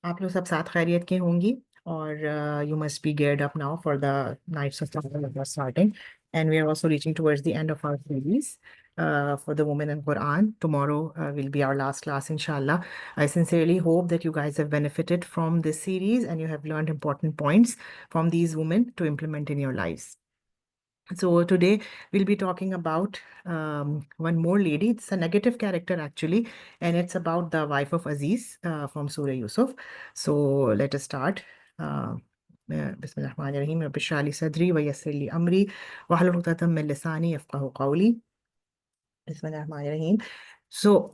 आप लोग सब साथ खैरियत के होंगी और you must be geared up now for the nights of Ramadan starting, and we are also reaching towards the end of our series for the Women in Quran. Tomorrow will be our last class, inshallah. I sincerely hope that you guys have benefited from this series and you have learned important points from these women to implement in your lives. So today we'll be talking about one more lady. It's a negative character actually, and it's about the wife of Aziz from Surah Yusuf. So let us start. Uh, Bismillahirrahmanirrahim. Rabbi shrah li sadri wa yassir li amri wahlul 'uqdatam min lisani yafqahu qawli. Bismillahirrahmanirrahim. So,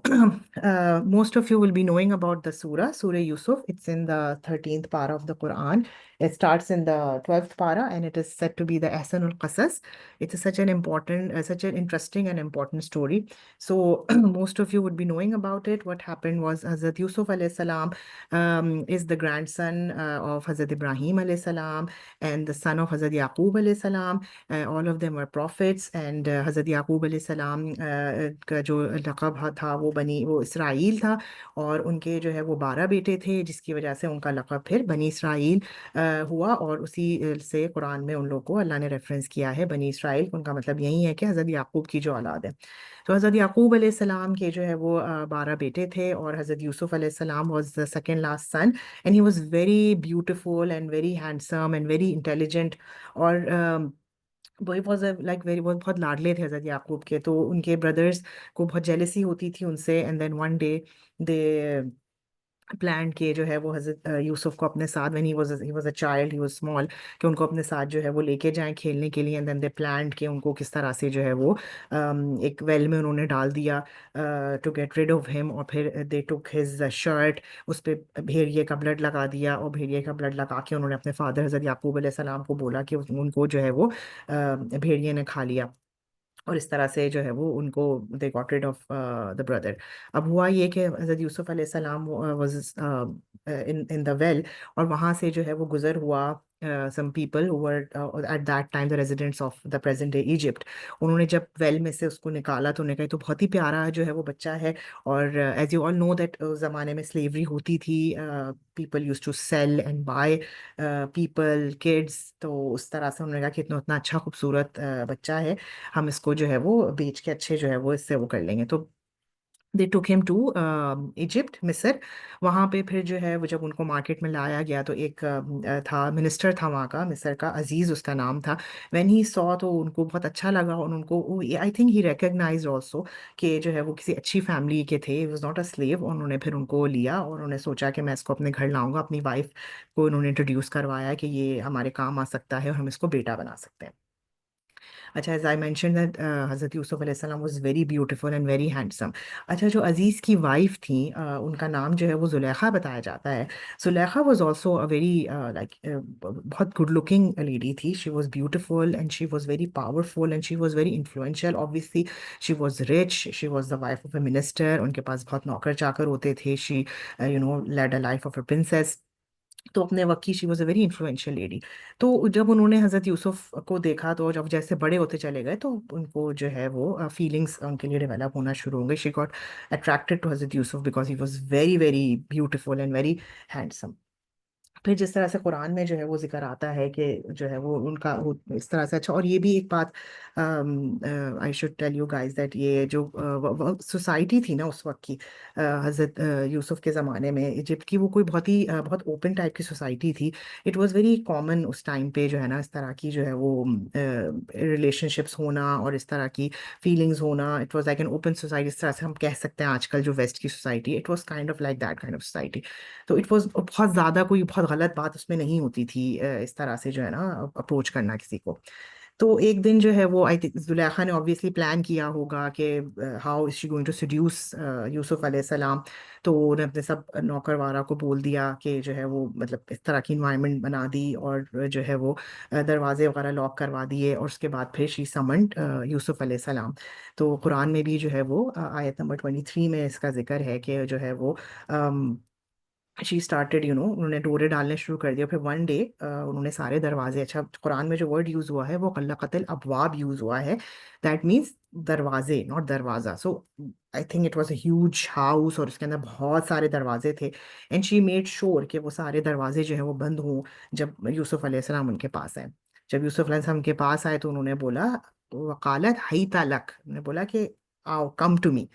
most of you will be knowing about the Surah Yusuf. It's in the 13th para of the Quran. It starts in the 12th para and it is said to be the Ahsanul Qasas. It's such an important, such an interesting and important story. So, most of you would be knowing about it. What happened was Hazrat Yusuf alayhi salam is the grandson of Hazrat Ibrahim alayhi salam and the son of Hazrat Yaqub alayhi salam. All of them were prophets, and हज़रत याकूब अलैहिस्सलाम का जो लक़ब था वो Israel था, और उनके जो है वो 12 बेटे थे, जिसकी वजह से उनका लक़ब फिर बनी इसराइल हुआ। और उसी से कुरान में उन लोगों को अल्लाह ने रेफरेंस किया है बनी इसराइल। उनका मतलब यही है कि हज़रत याकूब की जो औलाद है। तो हज़रत याकूब अलैहिस्सलाम के जो है वो 12 बेटे थे, और हज़रत यूसुफ अलैहिस्सलाम was the second last son, and he was very beautiful and very handsome and very intelligent. और वही वॉज लाइक वेरी वो बहुत लाडले थे हज़रत याकूब के, तो उनके ब्रदर्स को बहुत जेलसी होती थी उनसे। And then one day they plan किए जो है वो हज़रत यूसुफ को अपने साथ, when he was a child, he was small, कि उनको अपने साथ जो है वो लेके जाएं खेलने के लिए। एंड देन दे प्लान कि उनको किस तरह से जो है वो एक वेल में उन्होंने डाल दिया to get rid of him. और फिर दे टुक हिज शर्ट, उस पे भेड़िए का ब्लड लगा दिया, और भेड़िए का ब्लड लगा के उन्होंने अपने फादर हज़रत याकूब अलैहि सलाम को बोला कि उनको जो है वो भेड़िए ने खा लिया। और इस तरह से जो है वो उनको they got rid of the brother. अब हुआ ये कि हज़रत यूसुफ अलैहिस्सलाम वाज इन द वेल, और वहाँ से जो है वो गुजर हुआ some people who were at that time the residents of the present day Egypt. उन्होंने जब वेल में से उसको निकाला तो उन्होंने कहा "ये तो बहुत ही प्यारा जो है वो बच्चा है"। और as you all know that उस ज़माने में स्लेवरी होती थी, people use to sell and buy people kids. तो उस तरह से उन्होंने कहा कि इतना उतना अच्छा खूबसूरत बच्चा है, हम इसको जो है वो बेच के अच्छे जो है वो इससे वो कर लेंगे। तो दे टुक हिम टू इजिप्ट, मिस्र। वहाँ पे फिर जो है वो जब उनको मार्केट में लाया गया तो एक था मिनिस्टर था वहाँ का, मिस्र का, अजीज उसका नाम था। व्हेन ही सॉ, तो उनको बहुत अच्छा लगा, और उनको I think he recognize also कि जो है वो किसी अच्छी फैमिली के थे, वॉज नॉट अ स्लेव। उन्होंने फिर उनको लिया और उन्होंने सोचा कि मैं इसको अपने घर लाऊंगा। अपनी वाइफ को उन्होंने इंट्रोड्यूस करवाया कि ये हमारे काम आ सकता है और हम इसको बेटा बना सकते हैं। अच्छा, एज आई मेंशन दैट हज़रत यूसुफ अलैहिस्सलाम was very beautiful and very handsome. अच्छा, जो अजीज़ की वाइफ थी, उनका नाम जो है वो जुलेखा बताया जाता है। Zulekha was also a very like बहुत गुड लुकिंग लेडी थी। She was beautiful and she was very powerful and she was very influential. Obviously she was rich, she was the wife of a minister, उनके पास बहुत नौकर चाकर होते थे। She led a life of a princess. तो अपने वक्त की she was a very influential lady. तो जब उन्होंने हज़रत यूसुफ को देखा, तो जब जैसे बड़े होते चले गए तो उनको जो है वो फीलिंग्स उनके लिए डेवलप होना शुरू हो गई। शी गॉट अट्रैक्टेड टू हज़रत Yusuf because he was very very beautiful and very handsome. फिर जिस तरह से कुरान में जो है वो जिक्र आता है कि जो है वो उनका वो इस तरह से अच्छा। और ये भी एक बात I should tell you guys that ये जो सोसाइटी थी ना उस वक्त की, हज़रत यूसुफ के ज़माने में इजिप्ट की, वो कोई बहुत ही बहुत ओपन टाइप की सोसाइटी थी। इट वाज वेरी कॉमन उस टाइम पे जो है ना इस तरह की जो है वो रिलेशनशिप्स होना और इस तरह की फीलिंग्स होना। It was like an open society, इस तरह से हम कह सकते हैं आजकल जो वेस्ट की society, it was kind of like that kind of society. तो इट वाज बहुत ज़्यादा कोई बहुत गलत बात उसमें नहीं होती थी इस तरह से जो है ना अप्रोच करना किसी को। तो एक दिन जो है वो आई थिंक जुलेखा ने ऑब्वियसली प्लान किया होगा कि how is she going to seduce Yusuf अलैहिस्सलाम। तो उन्हें अपने सब नौकर वारा को बोल दिया कि जो है वो मतलब इस तरह की इन्वायरमेंट बना दी, और जो है वो दरवाजे वगैरह लॉक करवा दिए। और उसके बाद फिर शी समन्ड यूसुफ अलैहिस्सलाम। तो कुरान में भी जो है वो आयत नंबर 23 में इसका जिक्र है कि जो है वो शी स्टार्टेड उन्होंने डोरे डालने शुरू कर दिया। फिर वन डे उन्होंने सारे दरवाजे, अच्छा कुरान में जो वर्ड यूज हुआ है वो कल्लकतल अबवाब यूज हुआ है। दैट मीन्स दरवाजे, नॉट दरवाजा। So I think it was a huge house, और उसके अंदर बहुत सारे दरवाजे थे। एंड शी मेड श्योर कि वो सारे दरवाजे जो है वो बंद हों जब यूसुफ अलैहिस्सलाम उनके पास आए। जब यूसुफ अलैहिस्सलाम के पास आए तो उन्होंने बोला, वकालत हई तालक, उन्होंने बोला कि आओ, कम टू मी।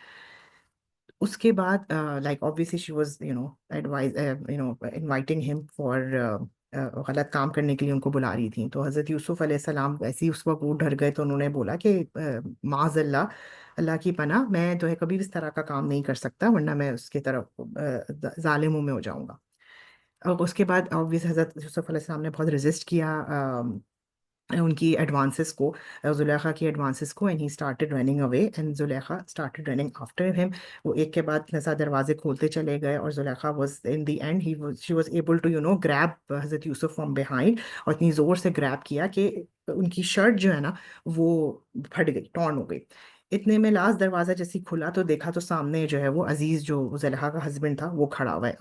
उसके बाद like obviously she was advise inviting him for गलत काम करने के लिए उनको बुला रही थी। तो हज़रत यूसुफ अलैहिस्सलाम वैसे ही उस वक्त वो डर गए, तो उन्होंने बोला कि माज़ल्ला, अल्लाह की पनाह, मैं जो है कभी भी इस तरह का काम नहीं कर सकता, वरना मैं उसके तरफ जालिमों में हो जाऊंगा। और उसके बाद ऑब्वियस हज़रत यूसुफ अलैहिस्सलाम ने बहुत रेजिस्ट किया उनकी एडवांसेस को, जुलेखा की एडवांसेस को, and he started running away and Zulekha started running after him. वो एक के बाद इतने सारे दरवाजे खोलते चले गए, और Zulekha was in the end he was she was able to grab Hazrat Yusuf from behind, और इतनी जोर से ग्रैब किया कि उनकी शर्ट जो है ना वो फट गई, टॉर्न हो गई। इतने में लास्ट दरवाजा जैसे ही खुला तो देखा तो सामने जो है वो अजीज, जो जुलेखा का हस्बैंड था, वो खड़ा हुआ है।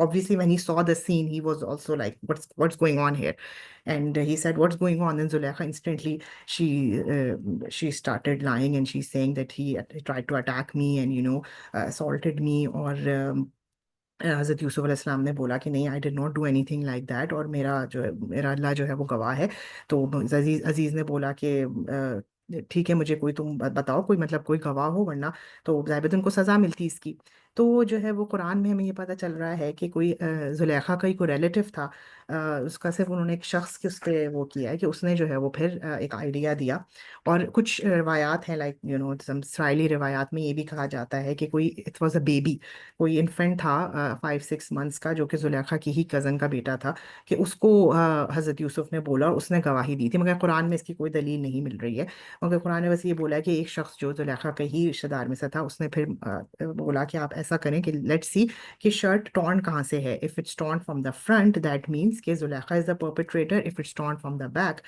Obviously when he saw the scene he was also like, what's going on here? And he said, what's going on? And Zulekha instantly, she started lying, and she's saying that he tried to attack me and assaulted me, or हज़रत यूसुफ अलैहिस्सलाम ने बोला कि नहीं, I did not do anything like that, और मेरा जो है, मेरा अल्लाह जो है वो गवाह है। तो अजीज अजीज ने बोला कि ठीक है, मुझे कोई तुम बताओ, कोई मतलब कोई गवाह हो, वरना तो ज़ाहिर उनको सज़ा मिलती इसकी। तो जो है वो कुरान में हमें ये पता चल रहा है कि कोई जुलेखा का ही कोई रिलेटिव था, उसका सिर्फ उन्होंने एक शख्स के उस पर वो किया है कि उसने जो है वो फिर एक आइडिया दिया। और कुछ रवायात हैं, लाइक इसराइली रवायात में ये भी कहा जाता है कि कोई इट वॉज अ बेबी, कोई इन्फेंट था 5-6 मंथ्स का, जो कि जुलेखा की ही कज़न का बेटा था, कि उसको हज़रत यूसुफ ने बोला और उसने गवाही दी थी। मगर कुरान में इसकी कोई दलील नहीं मिल रही है। मगर कुरान ने बस ये बोला है कि एक शख्स जो जुलेखा के ही रिश्तेदार में से था, उसने फिर बोला कि आप ऐसा करें कि लेट्स सी कि शर्ट टॉर्न कहाँ से है। If it's torn from the front that means कि Zulaikha is the perpetrator, if it's torn from the back,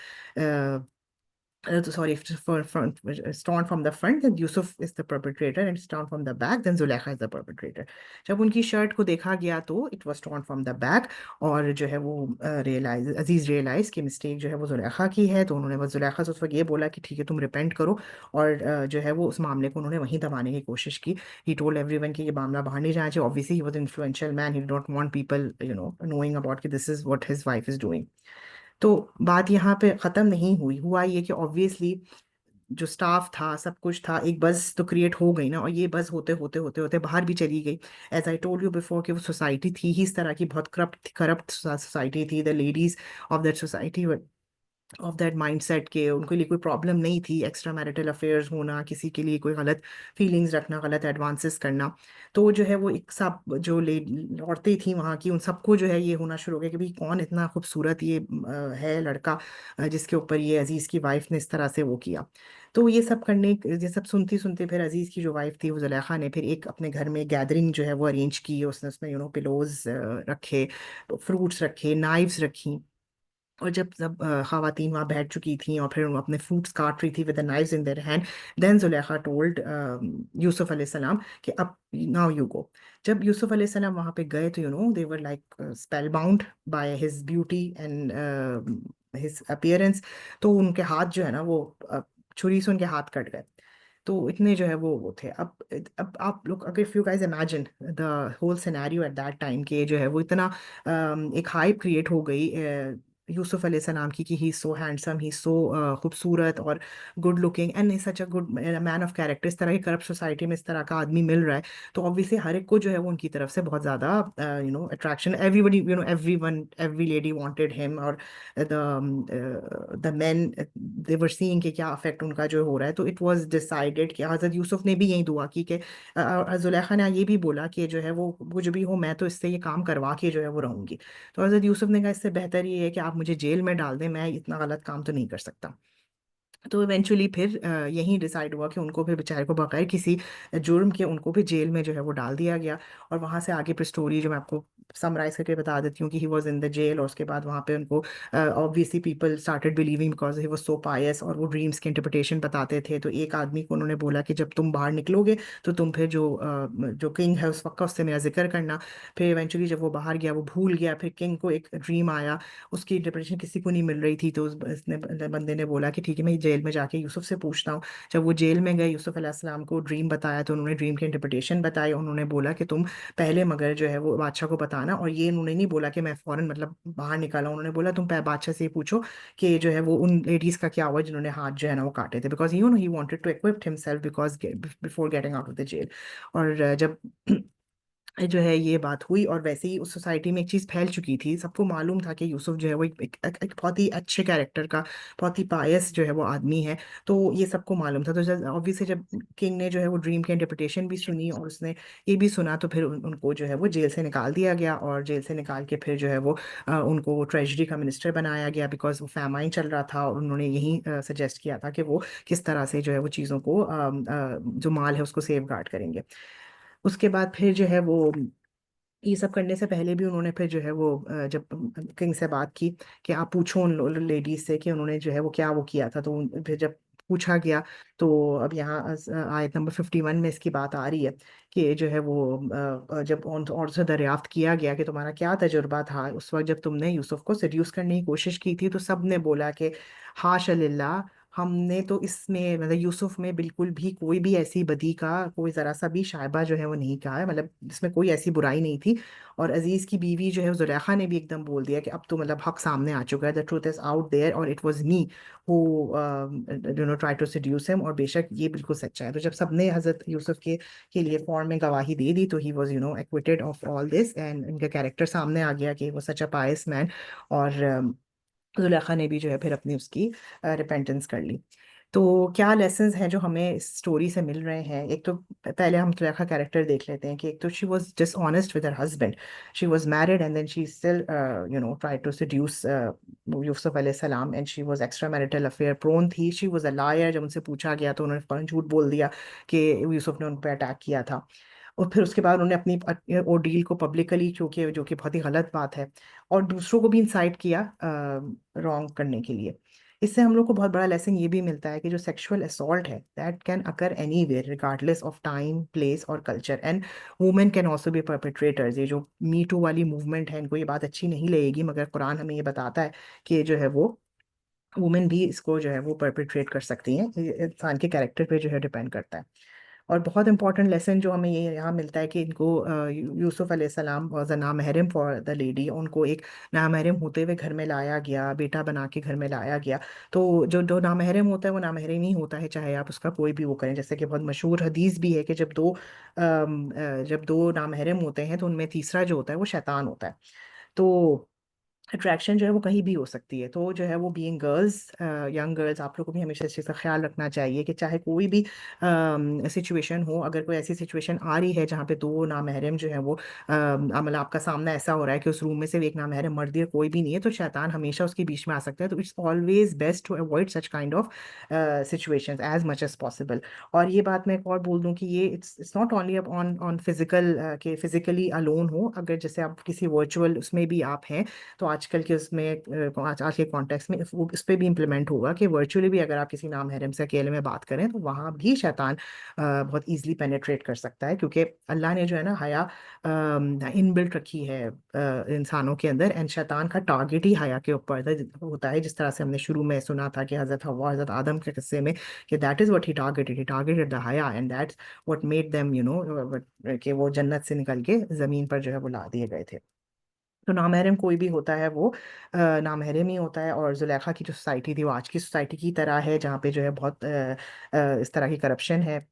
sorry, if it's for front, it's torn from the front, then Yusuf is the perpetrator, and it's torn from the back, then Zulekha is the perpetrator. जब उनकी shirt को देखा गया तो it was torn from the back, और जो है वो अजीज रियलाइज कि मिस्टेक जो है वो जुलेखा की है। तो उन्होंने बस जुलेखा से उस वक्त ये बोला कि ठीक है, तुम रिपेंट करो, और जो है वो उस मामले को उन्होंने वहीं दबाने की कोशिश की। ही टोल्ड एवरीवन कि ये मामला बाहर नहीं जाना चाहिए। Obviously he was influential man, he did not want people knowing about कि this is what his wife is doing. तो बात यहाँ पे ख़त्म नहीं हुई, हुआ ये कि ऑब्वियसली जो स्टाफ था, सब कुछ था, एक बस तो क्रिएट हो गई ना, और ये बस होते होते होते होते बाहर भी चली गई। As I told you before कि वो सोसाइटी थी ही इस तरह की, बहुत करप्ट करप्ट सोसाइटी थी। The ladies of that society, of that mindset, के उनके लिए कोई प्रॉब्लम नहीं थी एक्स्ट्रा मैरिटल अफेयर्स होना, किसी के लिए कोई गलत फीलिंग्स रखना, गलत एडवांसेस करना। तो जो है वो एक सब जो ले औरतें थी वहाँ की, उन सबको जो है ये होना शुरू हो गया कि भाई कौन इतना खूबसूरत ये है लड़का, जिसके ऊपर ये अजीज़ की वाइफ ने इस तरह से वो किया। तो ये सब सुनती सुनते फिर अजीज़ की जो वाइफ थी वो जुलेखा ने फिर एक अपने घर में गैदरिंग जो है वो अरेंज की। उसने उसमें पिलोज रखे, फ्रूट्स रखे, नाइफ्स रखी। और जब सब खातन वहाँ बैठ चुकी थी और फिर वो अपने फ्रूट्स काट रही थी with the knives in their hand, then Zulekha told Yusuf अलैहिस्सलाम कि अब नाउ यू गो। जब यूसुफ अलैहिस्सलाम वहाँ पे गए तो they were like spellbound by his beauty and his appearance. तो उनके हाथ जो है ना वो छुरी से उनके हाथ कट गए। तो इतने जो है वो थे। अब आप लोग अगर if you guys imagine the whole scenario at that time, के जो है वो इतना एक हाइप क्रिएट हो गई यूसुफ अलैहिस्सलाम की, कि ही सो हैंडसम, ही सो खूबसूरत और good looking and such a good man of character. इस तरह की करप्ट सोसाइटी में इस तरह का आदमी मिल रहा है, तो ऑब्वियसली हर एक को जो है वो उनकी तरफ से बहुत ज़्यादा attraction, everybody everyone, every lady wanted him, और the men they were seeing कि क्या अफेक्ट उनका जो हो रहा है। तो इट वाज डिसाइडेड कि हज़रत यूसुफ ने भी यही दुआ की कि जुलेखा ने ये भी बोला कि जो है वो कुछ भी हो, मैं तो इससे ये काम करवा के जो है वो रहूंगी। तो हज़रत यूसुफ ने कहा इससे बेहतर ये है कि आप मुझे जेल में डाल दें, मैं इतना गलत काम तो नहीं कर सकता। तो इवेंचुअली फिर यही डिसाइड हुआ कि उनको फिर बेचारे को बगैर किसी जुर्म के उनको भी जेल में जो है वो डाल दिया गया। और वहाँ से आगे फिर स्टोरी जो मैं आपको समराइज करके बता देती हूँ कि he was in the jail, और उसके बाद वहाँ पे उनको obviously people started believing because he was so pious, और वो ड्रीम्स की इंटरप्रिटेशन बताते थे। तो एक आदमी को उन्होंने बोला कि जब तुम बाहर निकलोगे तो तुम फिर जो किंग है उस वक्त का, उससे मेरा जिक्र करना। फिर इवेंचुअली जब वो बाहर गया वो भूल गया, फिर किंग को एक ड्रीम आया, उसकी इंटरप्रिटेशन किसी को नहीं मिल रही थी। तो उसने बंदे ने बोला कि ठीक है, मैं जेल में जाके यूसुफ से पूछता हूँ। जब वो जेल में गए, यूसुफ अलैहिस्सलाम को ड्रीम बताया तो उन्होंने ड्रीम की इंटरप्रिटेशन बताई। उन्होंने बोला कि तुम पहले मगर जो है वो बादशाह को बताना, और ये उन्होंने नहीं बोला कि मैं फौरन मतलब बाहर निकाला, उन्होंने बोला तुम बादशाह से ये पूछो कि जो है वो उन लेडीज का क्या हुआ जिन्होंने हाथ जो है ना वो काटे थे, because he wanted to equip himself because before getting out of the jail. और जब जो है ये बात हुई, और वैसे ही उस सोसाइटी में एक चीज़ फैल चुकी थी, सबको मालूम था कि यूसुफ जो है वो एक बहुत ही अच्छे कैरेक्टर का, बहुत ही पायस जो है वो आदमी है। तो ये सबको मालूम था। तो जब ऑब्वियसली जब किंग ने जो है वो ड्रीम की इंटरप्रिटेशन भी सुनी और उसने ये भी सुना, तो फिर उनको जो है वो जेल से निकाल दिया गया, और जेल से निकाल के फिर जो है वो उनको ट्रेजरी का मिनिस्टर बनाया गया, बिकॉज वो फैमाइन चल रहा था, और उन्होंने यही सजेस्ट किया था कि वो किस तरह से जो है वो चीज़ों को जो माल है उसको सेफ गार्ड करेंगे। उसके बाद फिर जो है वो ये सब करने से पहले भी उन्होंने फिर जो है वो जब किंग से बात की कि आप पूछो उन लेडीज से कि उन्होंने जो है वो क्या वो किया था, तो फिर जब पूछा गया, तो अब यहाँ आयत नंबर 51 में इसकी बात आ रही है कि जो है वो जब और से दरियाफ्त किया गया कि तुम्हारा क्या तजुर्बा था उस वक्त जब तुमने यूसुफ को सेड्यूस करने की कोशिश की थी, तो सब ने बोला कि हाश लिल्लाह, हमने तो इसमें मतलब यूसुफ में बिल्कुल भी कोई भी ऐसी बदी का कोई जरा सा भी शायबा जो है वो नहीं कहा है, मतलब इसमें कोई ऐसी बुराई नहीं थी। और अजीज की बीवी जो है जुलेखा ने भी एकदम बोल दिया कि अब तो मतलब हक सामने आ चुका है, the truth is out there, और it was me who try to seduce him, और बेशक ये बिल्कुल सच्चा है। तो जब सबने हजरत यूसुफ के लिए फौरन में गवाही दे दी, तो he was acquitted of all this, and इनका कैरेक्टर सामने आ गया कि वो सच अ पायस मैन। और जुलेखा ने भी जो है फिर अपनी उसकी रिपेंटेंस कर ली। तो क्या लेसन्स हैं जो हमें इस स्टोरी से मिल रहे हैं? एक तो पहले हम जुलेखा कैरेक्टर देख लेते हैं कि एक तो she was dishonest with her husband. She was married and then she still try to seduce Yusuf अलैहि सलाम, and she was extra marital affair prone थी। शी वाज अ लायर, जब उनसे पूछा गया तो उन्होंने फौरन झूठ बोल दिया कि यूसुफ ने उन पर अटैक किया था। और फिर उसके बाद उन्होंने अपनी ओडील को पब्लिकली, क्योंकि जो कि बहुत ही गलत बात है, और दूसरों को भी इंसाइट किया रॉन्ग करने के लिए। इससे हम लोग को बहुत बड़ा लेसन ये भी मिलता है कि जो सेक्सुअल असॉल्ट है that can occur anywhere regardless of time, place और culture, and women can also be perpetrators. ये जो मी टू वाली मूवमेंट है, इनको ये बात अच्छी नहीं लगेगी, मगर कुरान हमें ये बताता है कि जो है वो वुमेन भी इसको जो है वो परपेट्रेट कर सकती हैं। ये इंसान के कैरेक्टर पे जो है डिपेंड करता है। और बहुत इंपॉर्टेंट लेसन जो हमें ये यहाँ मिलता है कि इनको यूसुफ अलैहिस्सलाम वाज अ नामहरम फॉर द लेडी, उनको एक नामहरम होते हुए घर में लाया गया, बेटा बना के घर में लाया गया। तो जो जो नामहरम होता है वो नामहरम ही होता है, चाहे आप उसका कोई भी वो करें। जैसे कि बहुत मशहूर हदीस भी है कि जब दो नामहरम होते हैं तो उनमें तीसरा जो होता है वो शैतान होता है। तो अट्रैक्शन जो है वो कहीं भी हो सकती है। तो जो है वो बीइंग गर्ल्स, यंग गर्ल्स, आप लोग को भी हमेशा इस चीज़ का ख्याल रखना चाहिए कि चाहे कोई भी सिचुएशन हो, अगर कोई ऐसी सिचुएशन आ रही है जहाँ पे दो नामहरम जो है वो मतलब आपका सामना ऐसा हो रहा है कि उस रूम में सिर्फ एक नामहरम मर्द या कोई भी नहीं है, तो शैतान हमेशा उसके बीच में आ सकता है। तो it's always best to avoid such kind of situations as much as possible. और ये बात मैं एक और बोल दूं कि ये it's not only on on physical, के फिजिकली अलोन हो, अगर जैसे आप किसी वर्चुअल उसमें भी आप हैं, तो आजकल के उसमें आज के कॉन्टेक्स्ट में इस पे भी इम्प्लीमेंट होगा कि वर्चुअली भी अगर आप किसी नाम महरम से अकेले में बात करें, तो वहाँ भी शैतान बहुत इजीली पेनेट्रेट कर सकता है, क्योंकि अल्लाह ने जो है ना हया इनबिल्ट रखी है इंसानों के अंदर, एंड शैतान का टारगेट ही हया के ऊपर होता है। जिस तरह से हमने शुरू में सुना था कि हजरत हवा हजरत आदम के किस्से में कि that is what he targeted the हया, and that's what made them कि वो जन्नत से निकल के जमीन पर जो है वो ला दिए गए थे। तो नामहरम कोई भी होता है वो नामहरम ही होता है। और जुलेखा की जो सोसाइटी थी वो आज की सोसाइटी की तरह है, जहाँ पे जो है बहुत इस तरह की करप्शन है।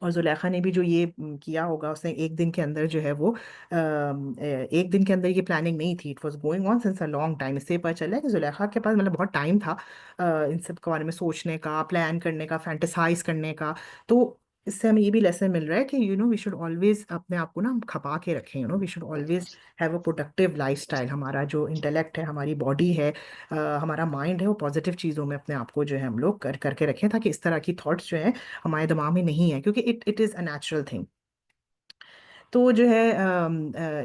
और जुलेखा ने भी जो ये किया होगा, उसने एक दिन के अंदर जो है वो एक दिन के अंदर ये प्लानिंग नहीं थी, it was going on since a long time. इससे पता चला है कि जुलेखा के पास मतलब बहुत टाइम था इन सब के बारे में सोचने का, प्लान करने का, फैंटेसाइज करने का। तो इससे हमें ये भी लेसन मिल रहा है कि वी शुड ऑलवेज अपने आप को ना खपा के रखें, we should always have a productive lifestyle. हमारा जो इंटेलेक्ट है, हमारी बॉडी है, हमारा माइंड है, वो पॉजिटिव चीज़ों में अपने आप को जो है हम लोग करके रखें, ताकि इस तरह की थॉट्स जो है हमारे दिमाग में नहीं है, क्योंकि it is a natural thing. तो जो है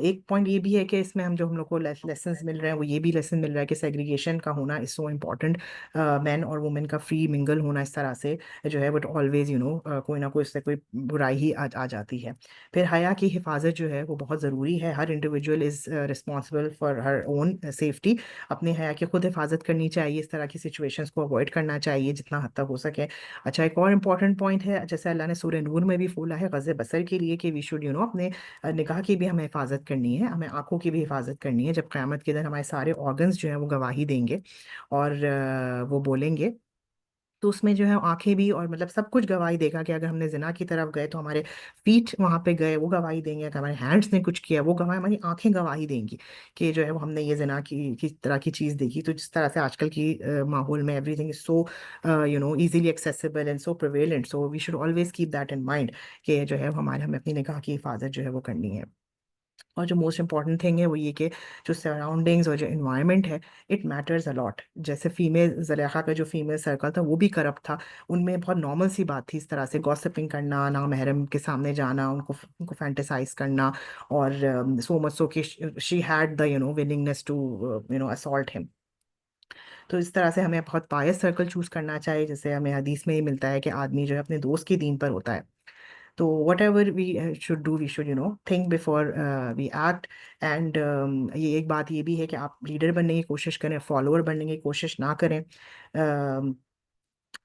एक पॉइंट ये भी है कि इसमें हम लोग को लेसन्स मिल रहे हैं, वो ये भी लेसन मिल रहा है कि सेग्रीगेशन का होना इज सो इम्पॉर्टेंट। मैन और वुमेन का फ्री मिंगल होना इस तरह से जो है, बट ऑलवेज कोई ना कोई इससे कोई बुराई ही आ जाती है। फिर हया की हिफाजत जो है वो बहुत ज़रूरी है। हर individual is responsible for her own safety. अपने हया की खुद हिफाजत करनी चाहिए, इस तरह की सिचुएशंस को अवॉइड करना चाहिए जितना हद तक हो सके। अच्छा, एक और इम्पॉर्टेंट पॉइंट है, जैसे अल्लाह ने सूरह नूर में भी बोला है गज़े बसर के लिए कि वी शुड अपने निगाह की भी हमें हिफाजत करनी है, हमें आंखों की भी हिफाजत करनी है। जब क़यामत के दिन हमारे सारे ऑर्गन्स जो हैं वो गवाही देंगे और वो बोलेंगे, तो उसमें जो है आंखें भी और मतलब सब कुछ गवाही देगा कि अगर हमने जिना की तरफ गए तो हमारे फीट वहां पे गए, वो गवाही देंगे। अगर हमारे हैंड्स ने कुछ किया वो गवाही, हमारी आंखें गवाही देंगी कि जो है वो हमने ये जिना की तरह की चीज़ देखी। तो जिस तरह से आजकल की माहौल में everything is so easily accessible and so prevalent, so we should always keep that in mind कि जो है हमें अपनी निगाह की हिफाजत जो है वो करनी है। और जो मोस्ट इम्पॉर्टेंट थिंग है वो ये कि जो सराउंडिंग्स और जो इन्वायरमेंट है, इट मैटर्स अलॉट। जैसे फीमेल ज़ुलेखा का जो फीमेल सर्कल था वो भी करप्ट था, उनमें बहुत नॉर्मल सी बात थी इस तरह से गॉसिपिंग करना, ना महरम के सामने जाना, उनको फैंटेसाइज करना, और सो मच सो कि she had the willingness to assault him. तो इस तरह से हमें बहुत पायस सर्कल चूज करना चाहिए, जैसे हमें हदीस में ही मिलता है कि आदमी जो है अपने दोस्त के दीन पर होता है। तो whatever we should do, we should think before we act. And ये एक बात ये भी है कि आप लीडर बनने की कोशिश करें, फॉलोअर बनने की कोशिश ना करें।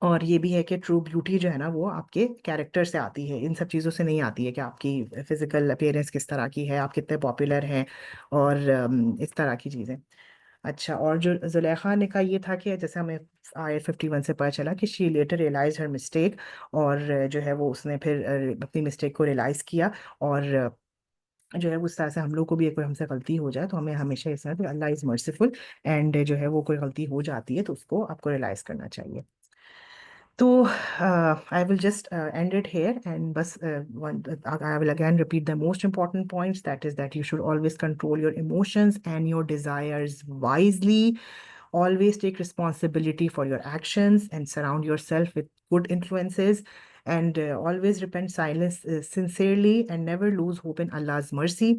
और ये भी है कि ट्रू ब्यूटी जो है ना वो आपके कैरेक्टर से आती है, इन सब चीज़ों से नहीं आती है कि आपकी फिजिकल अपीयरेंस किस तरह की है, आप कितने पॉपुलर हैं, और इस तरह की चीज़ें। अच्छा, और जो जुलेखा ने का ये था कि जैसे हमें आयत 51 से पता चला कि she later realise her mistake, और जो है वो उसने फिर अपनी मिस्टेक को रियलाइज किया। और जो है उस तरह से हम लोग को भी कोई हमसे गलती हो जाए तो हमें हमेशा इस तरह अल्लाह इज़ मर्सीफुल, एंड जो है वो कोई गलती हो जाती है तो उसको आपको रियलाइज करना चाहिए। तो I will just end it here, and bus I will again repeat the most important points, that is that you should always control your emotions and your desires wisely. Always take responsibility for your actions and surround yourself with good influences. And always repent silence sincerely, and never lose hope in Allah's mercy.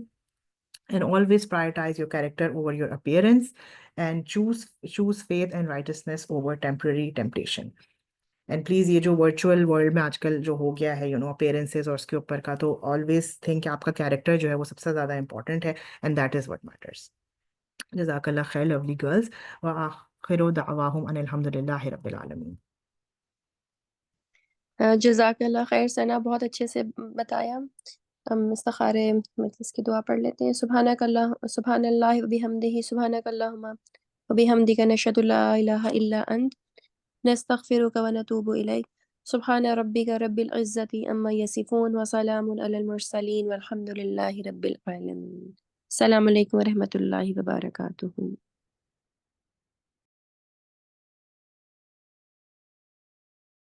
And always prioritize your character over your appearance, and choose faith and righteousness over temporary temptation. And please ये जो virtual world में आजकल जो हो गया है appearances और उसके ऊपर का, तो ऑलवेज थिंक आपका कैरेक्टर जो है वो सबसे ज्यादा इंपॉर्टेंट है, and that is what matters. जज़ाकल्लाह खैर लवली गर्ल्स, व आखिरु दअवाहुम अनिल हम्दुलिल्लाहि रब्बिल आलमीन। जज़ाकल्लाह खैर सना, बहुत अच्छे से बताया। हम इस्तिखारे मजलिस की दुआ पढ़ लेते हैं। सुब्हानल्लाहि व बिहम्दिही, सुब्हानकल्लाहुम्मा व बिहम्दिका, नशहदु ला इलाहा इल्ला अंत, नस्तगफिरुका व नतूबु इलैक। सुब्हान रब्बिका रब्बिल इज़्ज़ति अम्मा यसिफून, व सलामुन अलल मुरसलीन, वल्हम्दुलिल्लाहि रब्बिल आलमीन। अस्सलामु अलैकुम व रहमतुल्लाहि व बरकातुहू।